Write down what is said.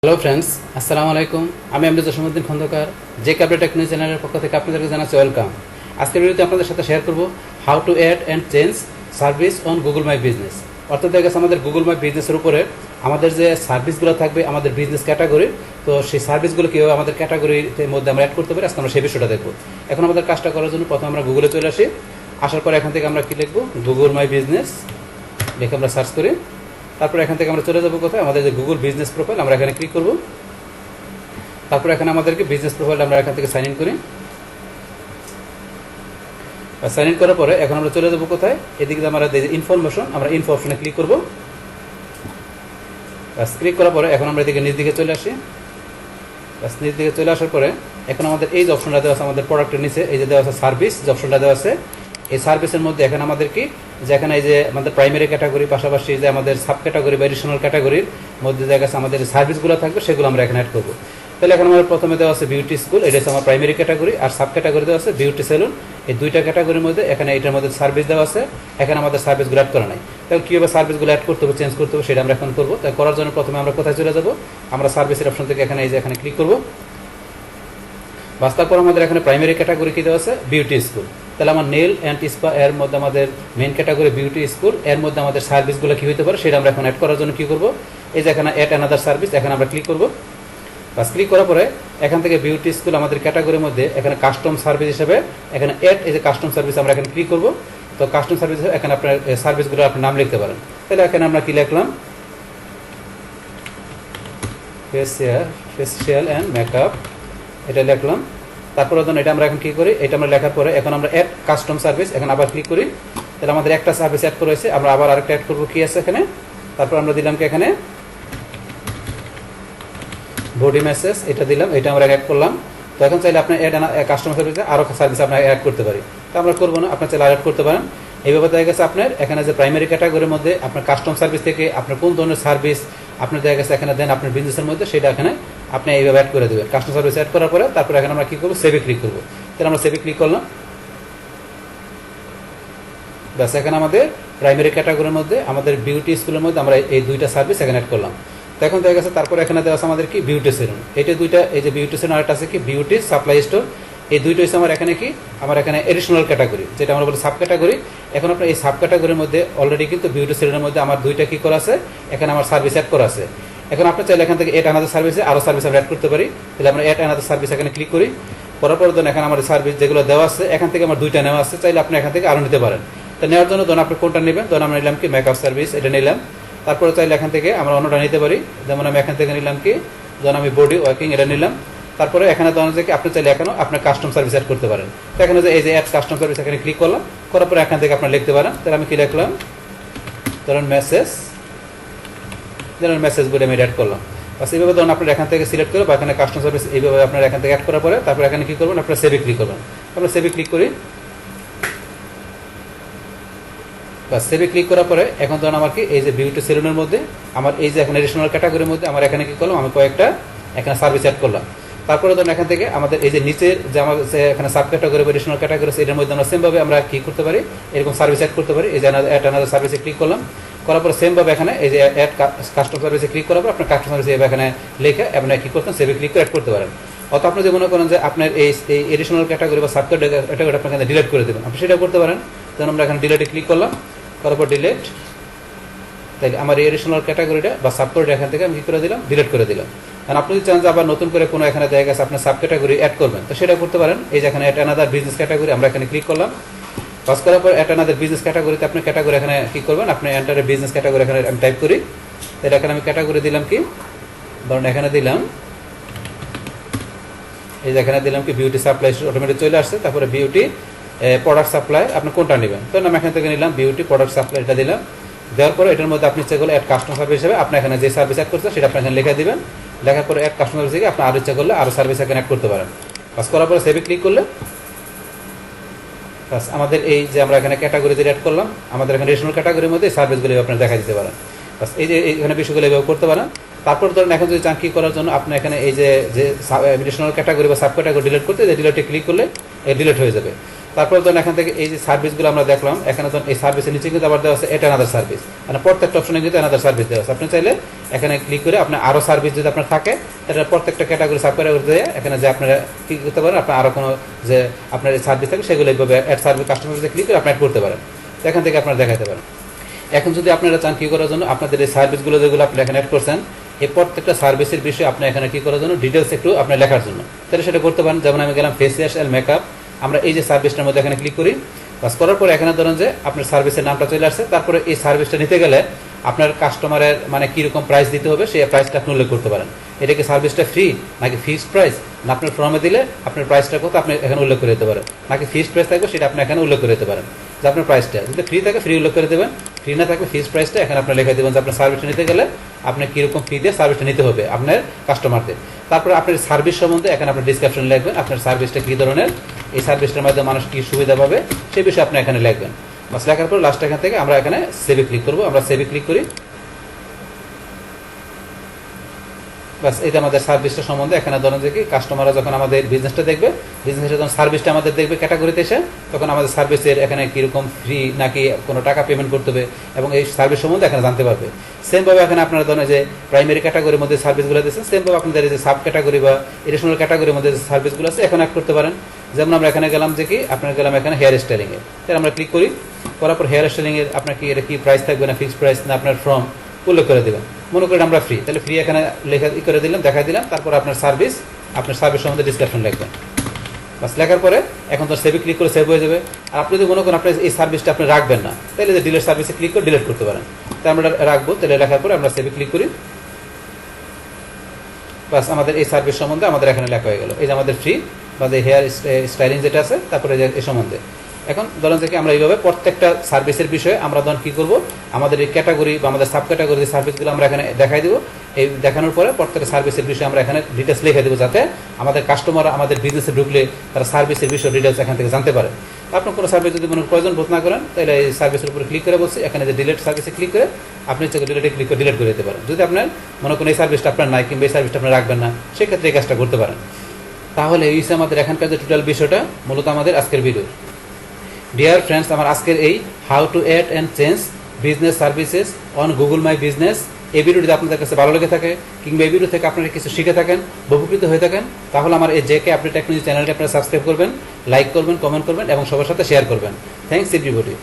Hello friends, আসসালামু আলাইকুম। আমি আমজাদ জসিমউদ্দিন খন্দকার, যে ক্যাপিটাল টেকনোলজি চ্যানেলের পক্ষ থেকে আপনাদেরকে জানাচ্ছি ওয়েলকাম। আজকের ভিডিওতে আপনাদের সাথে শেয়ার করব how to add and change service on Google my business. অর্থাৎ দেখা গেছে আমাদের গুগল মাই বিজনেসের উপরে আমাদের যে সার্ভিসগুলো থাকবে আমাদের বিজনেস ক্যাটাগরি, তো সেই সার্ভিসগুলো কীভাবে আমাদের ক্যাটাগরির মধ্যে আমরা অ্যাড করতে পারি, আজকে আমরা সেই বিষয়টা দেখব। এখন আমাদের কাজটা করার জন্য প্রথমে আমরা গুগলে চলে আসি। আসার পরে এখান থেকে আমরা কী লিখবো, গুগল মাই বিজনেস লিখে আমরা সার্চ করি। তারপরে এখান থেকে আমরা চলে যাবো কোথায়, আমাদের যে গুগল বিজনেস প্রোফাইল, আমরা এখানে ক্লিক করব। তারপরে এখানে আমাদেরকে বিজনেস প্রোফাইল আমরা এখান থেকে সাইন ইন করি। সাইন ইন করার পরে এখন আমরা চলে যাবো কোথায়, এদিকে আমরা ইনফরমেশন, আমরা ইনফো অপশনে ক্লিক করবো। ক্লিক করার পরে এখন আমরা এদিকে নিচ দিকে চলে আসি। নিচ দিকে চলে আসার পরে এখন আমাদের এই যে অপশনটা দেওয়া আছে আমাদের প্রোডাক্টের নিচে, এই যে দেওয়া আছে সার্ভিস, যে অপশনটা দেওয়া আছে, এই সার্ভিসের মধ্যে এখন আমাদের কি, যেখানে এই যে আমাদের প্রাইমারি ক্যাটাগরি পাশাপাশি যে আমাদের সাব ক্যাটাগরি বা এডিশনাল ক্যাটাগরির মধ্যে দেখা গেছে আমাদের যে সার্ভিসগুলো থাকবে সেগুলো আমরা এখানে অ্যাড করবো। তাহলে এখন আমার প্রথমে দেওয়া আছে বিউটি স্কুল, এটা হচ্ছে আমার প্রাইমারি ক্যাটাগরি, আর সাব ক্যাটাগরি দেওয়া আছে বিউটি সেলুন। এই দুইটা ক্যাটাগরির মধ্যে এখানে এটার মধ্যে সার্ভিস দেওয়া আছে, এখানে আমাদের সার্ভিসগুলো অ্যাড করা নাই। তাহলে কীভাবে সার্ভিসগুলো অ্যাড করতে হবে, চেঞ্জ করতে হবে, সেটা আমরা এখন করবো। তাই করার জন্য প্রথমে আমরা কোথায় চলে যাবো, আমরা সার্ভিসের অপশন থেকে এখানে এই যে এখানে ক্লিক করবো। বাস তারপর আমাদের এখানে প্রাইমারি ক্যাটাগরি কী দেওয়া আছে, বিউটি স্কুল। তাহলে আমার নেল অ্যান্ড স্পা এর মধ্যে আমাদের মেন ক্যাটাগরি বিউটি স্কুল, এর মধ্যে আমাদের সার্ভিসগুলো কী হতে পারে সেটা আমরা এখন অ্যাড করার জন্য কী করবো, এই যে এখানে অ্যাড অ্যানাদার সার্ভিস, এখানে আমরা ক্লিক করবো। বাস ক্লিক করার পরে এখান থেকে বিউটি স্কুল আমাদের ক্যাটাগরির মধ্যে এখানে কাস্টম সার্ভিস হিসেবে এখানে অ্যাড, এই যে কাস্টম সার্ভিস আমরা এখানে ক্লিক করবো। তো কাস্টম সার্ভিস এখানে আপনার সার্ভিসগুলো আপনার নাম লিখতে পারেন। তাহলে এখানে আমরা কী লিখলাম, ফেসিয়াল অ্যান্ড মেকআপ, এটা লিখলাম। তারপরে ধরুন এটা আমরা এখন কী করি, এটা আমরা লেখার পরে এখন আমরা অ্যাড কাস্টম সার্ভিস এখন আবার ক্লিক করি। তাহলে আমাদের একটা সার্ভিস অ্যাড করেছে, আমরা আবার আরেকটা অ্যাড করবো, কী আছে এখানে। তারপর আমরা দিলাম কি এখানে বডি মেসেজ, এটা দিলাম, এটা আমরা অ্যাড করলাম। তো এখন চাইলে আপনি অ্যাড কাস্টমার সার্ভিসে আরও সার্ভিস আপনার অ্যাড করতে পারি, তো আমরা করবো না, আপনার চাইলে অ্যাড করতে পারেন। এইভাবে দেখা গেছে আপনার এখানে যে প্রাইমারি ক্যাটাগরির মধ্যে আপনার কাস্টম সার্ভিস থেকে আপনার কোন ধরনের সার্ভিস আপনার দেখা গেছে এখানে দেন আপনার বিজনেসের মধ্যে, সেটা এখানে আপনি এইভাবে অ্যাড করে দেবেন। কাস্টমার সার্ভিস অ্যাড করার পরে তারপরে এখানে আমরা কী করবো, সেভে ক্লিক করবো। তাহলে আমরা সেভে ক্লিক করলাম। ব্যাস এখানে আমাদের প্রাইমারি ক্যাটাগরির মধ্যে আমাদের বিউটি স্কুলের মধ্যে আমরা এই দুইটা সার্ভিস এখানে অ্যাড করলাম। তো এখন দেখা গেছে তারপরে এখানে দেওয়া আছে আমাদের কি বিউটি সেলুন, এটা দুইটা, এই যে বিউটি সেলুন আরেকটা আছে কি বিউটি সাপ্লাই স্টোর, এই দুইটা হচ্ছে আমার এখানে কি, আমার এখানে এডিশনাল ক্যাটাগরি, যেটা আমরা বলি সাব ক্যাটাগরি। এখন আপনার এই সাব ক্যাটাগরির মধ্যে অলরেডি কিন্তু বিউটি সেলুনের মধ্যে আমার দুইটা কি করা আছে, এখানে আমার সার্ভিস অ্যাড করা আছে। এখন আপনি চাইলে এখান থেকে অ্যাড আনাদার সার্ভিসে আরও সার্ভিস আমরা অ্যাড করতে পারি। তাহলে আমরা অ্যাড আনাদার সার্ভিস এখানে ক্লিক করি। করার পর ধরুন এখানে আমাদের সার্ভিস যেগুলো দেওয়া আছে এখান থেকে আমার দুইটা নেওয়া আছে, চাইলে আপনি এখান থেকে আরও নিতে পারেন। তো নেওয়ার জন্য ধরুন আপনি কোনটা নেবেন, ধরুন আমরা নিলাম কি মেকআপ সার্ভিস, এটা নিলাম। তারপরে চাইলে এখান থেকে আমরা অন্যটা নিতে পারি, যেমন আমি এখান থেকে নিলাম কি, ধরুন আমি বডি ওয়ার্কিং এটা নিলাম। তারপরে এখানে ধরুন যে আপনি চাইলে এখানেও আপনার কাস্টম সার্ভিস অ্যাড করতে পারেন। তো এখানে যে এই যে অ্যাড কাস্টম সার্ভিস এখানে ক্লিক করলাম, করার পরে এখান থেকে আপনার লিখতে পারেন। তাহলে আমি কি লিখলাম, ধরুন মেসেজ, ধরুন মেসেজ বলে আমি অ্যাড করলাম। বাস এইভাবে ধরুন আপনার এখান থেকে সিলেক্ট করে বা এখানে কাস্টম সার্ভিস এইভাবে আপনার এখান থেকে অ্যাড করার পরে তারপরে এখানে কী করবেন, আপনার সেভে ক্লিক করবেন। আমরা সেভে ক্লিক করি। বা সেভে ক্লিক করার পরে এখন ধরুন আমার কি এই যে বিউটি সেলুনের মধ্যে আমার এই যে এখন এডিশনাল ক্যাটাগরির মধ্যে আমার এখানে কি করলাম, আমি কয়েকটা এখানে সার্ভিস অ্যাড করলাম। তারপরে ধরুন এখান থেকে আমাদের এই যে নিচের যে আমার এখানে সাব ক্যাটাগরি বা এডিশনাল ক্যাটাগরি এটার মধ্যে আমরা সেমভাবে আমরা কী করতে পারি, এরকম সার্ভিস অ্যাড করতে পারি। এই যে অ্যাড আনাদার সার্ভিসে ক্লিক করলাম, করার পরে সেমভাবে এখানে এই যে অ্যাড কাস্টম সার্ভিসে ক্লিক করার পর আপনার কাস্টম সার্ভিস এখানে লিখে আপনি কী করতেন, সেভে ক্লিক করে অ্যাড করতে পারেন। অত আপনি যে মনে করেন যে আপনার এই এডিশনাল ক্যাটাগরি বা সাব ক্যাটাগরি আপনার এখানে ডিলিট করে দেবেন, আপনি সেটা করতে পারেন। যেমন আমরা এখানে ডিলিটে ক্লিক করলাম, করার পর ডিলিট। তাইলে আমার এই এডিশনাল ক্যাটাগরিটা বা সাব ক্যাটাগরি এখান থেকে আমি কী করে দিলাম, ডিলিট করে দিলাম। কারণ আপনি যদি চান যে আবার নতুন করে কোনো এখানে দেখা গেছে আপনার সাব ক্যাটাগরি অ্যাড করবেন, তো সেটা করতে পারেন। এই যে এখানে অ্যাড আনাদার বিজনেস ক্যাটাগরি আমরা এখানে ক্লিক করলাম। পাস করার পর অ্যাড আনাদার বিজনেস ক্যাটাগরিতে আপনি ক্যাটাগরি এখানে কী করবেন, আপনি এন্টার বিজনেস ক্যাটাগরি এখানে আমি টাইপ করি। তাহলে এখানে আমি ক্যাটাগরি দিলাম কি, ধরুন এখানে দিলাম, এই যে এখানে দিলাম কি বিউটি সাপ্লাই অটোমেটিক চলে আসছে। তারপরে বিউটি প্রোডাক্ট সাপ্লাই আপনি কোনটা নেবেন, তো আমি এখান থেকে নিলাম বিউটি প্রোডাক্ট সাপ্লাই, এটা দিলাম। দেওয়ার পরে এটার মধ্যে আপনি ইচ্ছা করলে অ্যাড কাস্টমার সার্ভিস হিসেবে আপনি এখানে যে সার্ভিস অ্যাড করছেন সেটা আপনি এখানে লিখে দিবেন। লেখার পরে অ্যাড কাস্টমার সার্ভিস থেকে আপনি আরও ইচ্ছা করলে আরও সার্ভিস এখানে অ্যাড করতে পারেন। পাস করার পরে সেভে ক্লিক করলে বাস আমাদের এই যে আমরা এখানে ক্যাটাগরি দিয়ে অ্যাড করলাম, আমাদের এখানে এডিশনাল ক্যাটাগরির মধ্যে সার্ভিসগুলো আপনার দেখা দিতে পারেন। বাস এই যে এখানে বিষয়গুলো এভাবে করতে পারেন। তারপর ধরেন এখন যদি চান কী করার জন্য আপনি এখানে এই যে এডিশনাল ক্যাটাগরি বা সাব ক্যাটাগরি ডিলিট করতে, যে ডিলিটে ক্লিক করলে ডিলিট হয়ে যাবে। তারপরে ধরুন এখান থেকে এই যে সার্ভিসগুলো আমরা দেখলাম, এখানে ধরুন এই সার্ভিসের নিচে কিন্তু আবার দেওয়া আছে এটা অ্যানাদার সার্ভিস, মানে প্রত্যেকটা অপশনে কিন্তু অ্যানাদার সার্ভিস দেওয়া আছে। আপনি চাইলে এখানে ক্লিক করে আপনার আরও সার্ভিস যদি আপনার থাকে, তাহলে প্রত্যেকটা ক্যাটাগরি সাব ক্যাটাগরি দিয়ে এখানে যে আপনারা কী করতে পারেন, আপনার আরও কোনো যে আপনার সার্ভিস থাকে সেগুলো এইভাবে অ্যাড সার্ভিস কাস্টমার ক্লিক করে আপনি অ্যাড করতে পারেন। তো এখান থেকে আপনারা দেখাতে পারেন। এখন যদি আপনারা চান কী করার জন্য, আপনাদের এই সার্ভিসগুলো যেগুলো আপনি এখানে অ্যাড করছেন, এই প্রত্যেকটা সার্ভিসের বিষয়ে আপনি এখানে কী করার জন্য ডিটেলস একটু আপনি লেখার জন্য, তাহলে সেটা করতে পারেন। যেমন আমি গেলাম ফেসিয়াল মেকআপ, আমরা এই যে সার্ভিসটার মধ্যে এখানে ক্লিক করি, বাস করার পরে এখানে ধরুন যে আপনার সার্ভিসের নামটা চলে আসছে। তারপরে এই সার্ভিসটা নিতে গেলে আপনার কাস্টমারের মানে কীরকম প্রাইস দিতে হবে সেই প্রাইসটা আপনি উল্লেখ করতে পারেন। এটা কি সার্ভিসটা ফ্রি নাকি ফিক্সড প্রাইস, না আপনার ফর্মে দিলে আপনার প্রাইসটা কত আপনি এখানে উল্লেখ করে দিতে পারেন, নাকি ফিক্সড প্রাইস থাকবে সেটা আপনি এখানে উল্লেখ করে দিতে পারেন। যে আপনার প্রাইসটা যদি ফ্রি থাকে ফ্রি উল্লেখ করে দেবেন, ফ্রি না থাকলে ফিক্সড প্রাইসটা এখানে আপনি লিখে দেবেন যে আপনার সার্ভিসটা নিতে গেলে আপনি কীরকম ফি দিয়ে সার্ভিসটা নিতে হবে আপনার কাস্টমারদের। তারপরে আপনার সার্ভিস সম্বন্ধে এখানে আপনার ডিসক্রিপশন লিখবেন, আপনার সার্ভিসটা কী ধরনের, এই সার্ভিসটার মাধ্যমে মানুষ কী সুবিধা পাবে সেই বিষয়ে আপনি এখানে লিখবেন। বাস লেখার পর লাস্ট এখান থেকে আমরা এখানে সেভে ক্লিক করবো, আমরা সেভে ক্লিক করি। বাস এটা আমাদের সার্ভিসটা সম্বন্ধে এখানে ধরেন যে কি কাস্টমাররা যখন আমাদের বিজনেসটা দেখবে, বিজনেসটা যখন সার্ভিসটা আমাদের দেখবে ক্যাটাগরিতে এসে, তখন আমাদের সার্ভিসের এখানে কীরকম ফ্রি নাকি কোনো টাকা পেমেন্ট করতে হবে এবং এই সার্ভিস সম্বন্ধে এখানে জানতে পারবে। সেমভাবে এখানে আপনারা ধরেন যে প্রাইমারি ক্যাটাগরির মধ্যে সার্ভিসগুলো দিচ্ছেন, সেমভাবে আপনাদের যে সাব ক্যাটাগরি বা এডিশনাল ক্যাটাগরির মধ্যে যে সার্ভিসগুলো আছে এখানে অ্যাড করতে পারেন। যেমন আমরা এখানে গেলাম যে কি আপনারা গেলাম এখানে হেয়ার স্টাইলিংয়ে, তাহলে আমরা ক্লিক করি, করার পর হেয়ার স্টাইলিংয়ের আপনার কি এটা কি প্রাইস থাকবে না ফিক্সড প্রাইস না আপনার ফর্ম উল্লেখ করে দেবেন। মনে করেন আমরা ফ্রি, তাহলে ফ্রি এখানে লেখা করে দিলাম, দেখাই দিলাম। তারপর আপনার সার্ভিস সম্বন্ধে ডিসক্রিপশন লিখবেন। বাস লেখার পরে এখন তো সেভে ক্লিক করে সেভ হয়ে যাবে। আর আপনি যদি মনে করেন আপনার এই সার্ভিসটা আপনি রাখবেন না, তাহলে যে ডিলেট সার্ভিসে ক্লিক করে ডিলিট করতে পারেন। তাই আমরা রাখবো, তাহলে লেখার পরে আমরা সেভে ক্লিক করি। বাস আমাদের এই সার্ভিস সম্বন্ধে আমাদের এখানে লেখা হয়ে গেল, এই যে আমাদের ফ্রি বা যে হেয়ার স্টাইলিং যেটা আছে, তারপরে এই সম্বন্ধে। এখন ধরেন থেকে আমরা এইভাবে প্রত্যেকটা সার্ভিসের বিষয়ে আমরা ধরেন কী করবো, আমাদের এই ক্যাটাগরি বা আমাদের সাব ক্যাটাগরি যে সার্ভিসগুলো আমরা এখানে দেখাই দেবো। এই দেখানোর পরে প্রত্যেকটা সার্ভিসের বিষয়ে আমরা এখানে ডিটেলস লিখে দেবো, যাতে আমাদের কাস্টমার আমাদের বিজনেসে ঢুকলে তারা সার্ভিসের বিষয়ে ডিটেলস এখান থেকে জানতে পারে। আপনার কোনো সার্ভিস যদি মনে প্রয়োজন বোধ না করেন, তাহলে এই সার্ভিসের উপরে ক্লিক করে বলছি, এখানে যে ডিলেট সার্ভিসে ক্লিক করে আপনি ডিলেটে ক্লিক করে ডিলেট করে দিতে পারেন। যদি আপনার মনে করেন এই সার্ভিসটা আপনার নাই কিংবা এই সার্ভিসটা আপনি রাখবেন না, সেক্ষেত্রে এই কাজটা করতে পারেন। তাহলে এই হচ্ছে আমাদের এখানকার যে টোটাল বিষয়টা মূলত আমাদের আজকের ভিডিও। ডিয়ার ফ্রেন্ডস, আমার আজকের এই how to add and change business services on Google my business, এই ভিডিওটি আপনাদের কাছে ভালো লেগে থাকে কিংবা এই ভিডিও থেকে আপনারা কিছু শিখে থাকেন, উপকৃত হয়ে থাকেন, তাহলে আমার এই জেকে আপডেট টেকনোলজি চ্যানেলটি আপনারা সাবস্ক্রাইব করবেন, লাইক করবেন, কমেন্ট করবেন এবং সবার সাথে শেয়ার করবেন। Thanks everybody.